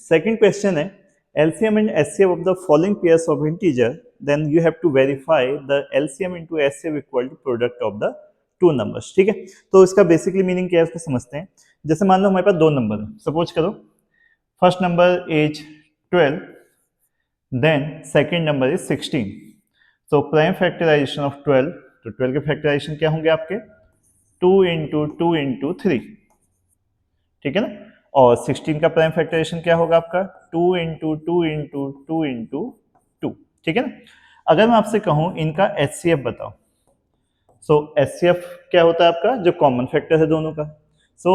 Second question है LCM and HCF of the following pairs of integer, then you have to verify the LCM into HCF equal to product of the two numbers. ठीक है, तो इसका basically meaning क्या है उसको समझते हैं। जैसे मान लो हमारे पास दो नंबर है, सपोज करो first number is 12, then second number is 16। So prime factorisation of 12, तो 12 के फैक्टराइजेशन क्या होंगे आपके 2 इंटू 2 इंटू 3, ठीक है ना। और 16 का प्राइम फैक्टराइजेशन क्या होगा आपका 2 इंटू 2 इंटू 2 इंटू 2, ठीक है ना। अगर मैं आपसे कहूं इनका एचसीएफ बताओ, सो एचसीएफ क्या होता है आपका जो कॉमन फैक्टर है दोनों का। सो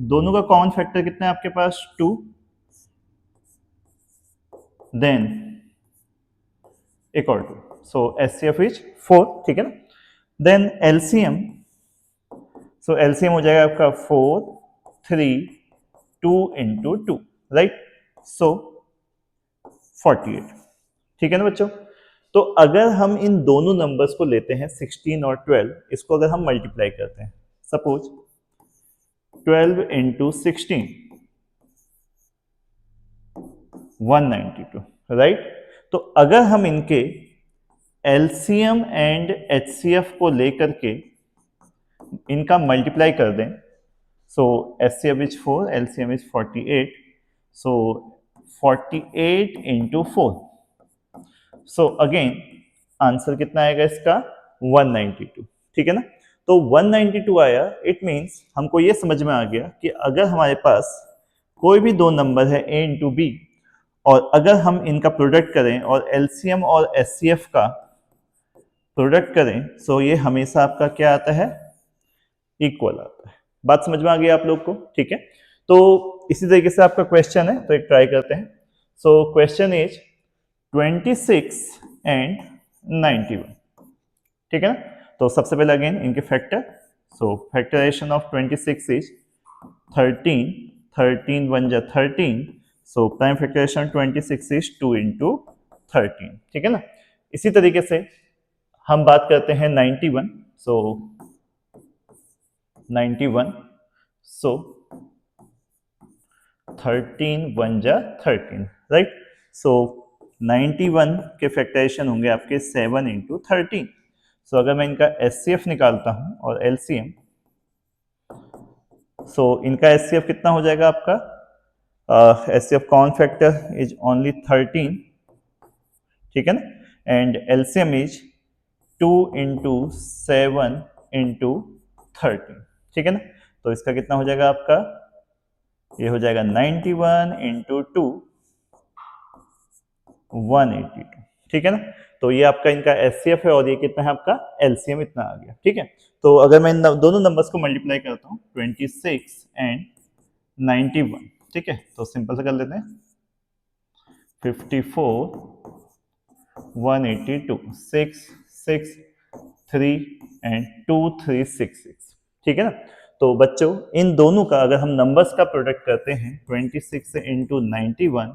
दोनों का कॉमन फैक्टर कितना है आपके पास 2, then equal to, so HCF is 4, ठीक है ना। देन एलसीएम, सो एलसीएम हो जाएगा आपका 4, 3, 2 इंटू 2, राइट, सो 48, ठीक है ना बच्चों। तो अगर हम इन दोनों नंबर्स को लेते हैं 16 और 12, इसको अगर हम मल्टीप्लाई करते हैं, सपोज 12 इंटू 16 192, राइट। तो अगर हम इनके एलसीएम एंड एचसीएफ को लेकर के इनका मल्टीप्लाई कर दें, so HCF is 4, LCM is 48, so 48 into 4, so again answer कितना आएगा इसका 192, ठीक है ना। तो 192 आया, इट मीन्स हमको ये समझ में आ गया कि अगर हमारे पास कोई भी दो नंबर है A इंटू बी, और अगर हम इनका प्रोडक्ट करें और LCM और HCF का प्रोडक्ट करें, सो ये हमेशा आपका क्या आता है इक्वल आता है। बात समझ में आ गई आप लोग को, ठीक है। तो इसी तरीके से आपका क्वेश्चन है, तो एक ट्राई करते हैं। सो क्वेश्चन इज 26 एंड 91, ठीक है ना। तो सबसे पहले अगेन इनके factor, so factorisation of 26 is 13, 13 1 जा 13, so prime factorisation 26 is 2 into 13, ठीक है ना। इसी तरीके से हम बात करते हैं 91, सो 91, so 13 1 जा 13, राइट। सो 91 के फैक्टराइजेशन होंगे आपके 7 इंटू 13। सो अगर मैं इनका एचसीएफ निकालता हूं और एलसीएम, सो इनका एचसीएफ कितना हो जाएगा आपका, HCF common factor is only 13, ठीक है ना, and LCM is 2 into 7 into 13, ठीक है ना। तो इसका कितना हो जाएगा आपका, ये हो जाएगा 91 इंटू 2 182, ठीक है ना। तो ये आपका इनका एचसीएफ है और ये कितना है आपका एलसीएम इतना आ गया, ठीक है। तो अगर मैं इन दोनों नंबर्स को मल्टीप्लाई करता हूँ 26 एंड 91, ठीक है, तो सिंपल से कर लेते हैं 54 182 6 6 3 एंड 2 3 6 6, ठीक है ना। तो बच्चों इन दोनों का अगर हम नंबर्स का प्रोडक्ट करते हैं 26 से इंटू 91,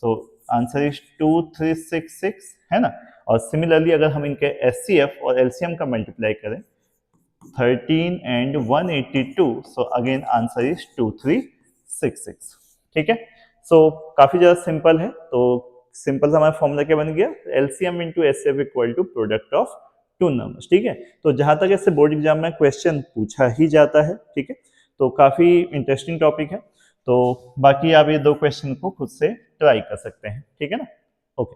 सो आंसर इज 2366, है ना। और सिमिलरली अगर हम इनके एचसीएफ और एलसीएम का मल्टीप्लाई करें 13 and 182, so again answer is 2366, ठीक है। सो काफी ज्यादा सिंपल है। तो सिंपल सा हमारा फॉर्मूला क्या बन गया, LCM into HCF equal to product of two numbers, ठीक है। तो जहां तक ऐसे बोर्ड एग्जाम में क्वेश्चन पूछा ही जाता है, ठीक है, तो काफी इंटरेस्टिंग टॉपिक है। तो बाकी आप ये दो क्वेश्चन को खुद से ट्राई कर सकते हैं, ठीक है ना। ओके।